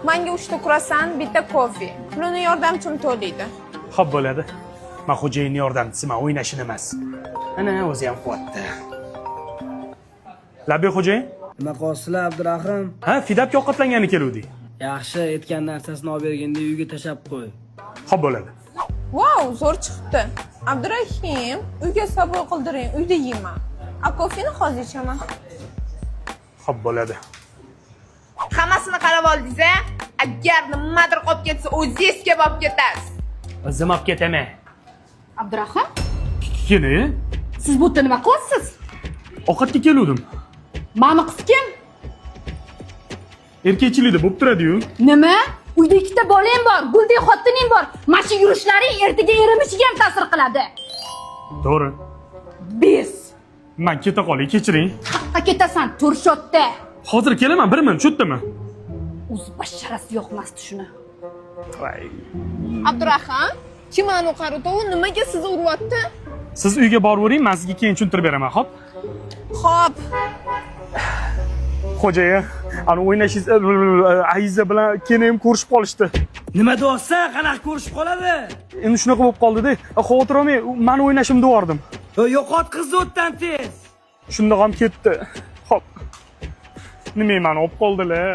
Menga 3 ta kruassan, bitta kofe. Pulini yordamchim to'laydi. Xo'p bo'ladi. Men xo'jayinning yordamchisiman, o'ynashini emas. Ana o'zi ham quvvatda. Labi xo'jayin? Nima qilasizlar Abdurahim? Ha, Fidabga ovqatlangani keluvdik. Yaxshi, aytgan narsasini olib berganda uyga tashab qo'y. Xo'p bo'ladi. Wow, zo'r chiqdi. Abdurahim, uyga sabr qildiring, uyda yeyman. A kofeni hozir ichaman. Xo'p bo'ladi. Hammasini qarab oldingiz-a? Agar nimadir qolib ketsa, o'zingizga olib ketasiz. O'zim olib ketaman. Abdurahim, Keni? siz bu yerda nima qilyapsiz? Ovqatga keluvdim. Mani qiz kim? Erkakchilikda bo'lib turadi-yu. Nima? Uyda ikkita bolang bor, guldek xotining bor. Mana shu yurishlaring ertaga erimishiga ham ta'sir qiladi. To'g'ri. Bes. Men keta qolay, kechiring. Haqqa ketasan, turshotda. Hozir kelaman, 1 minut, cho'tdimi? O'zi basharasi yo'qmasdi shuni. Voy. Abdurahim, Chimanu qarutovi nimaga sizni uryapti? Siz uyga boravering, men sizga keyin tushuntirib beraman, xo'p? Xo'p. Xo'jayin, ana o'ynashingiz Ayiza bilan keyin ham ko'rishib qolishdi. Nima deyapsan? Qanaqa ko'rishib qoladi? Endi shunaqa bo'lib qoldi-da. Xavotir olmang, men o'ynashimni devordim. Yo'qot qizni o'tdan tez. Shundoq ham ketdi. Xo'p. Nima meni olib qoldilar?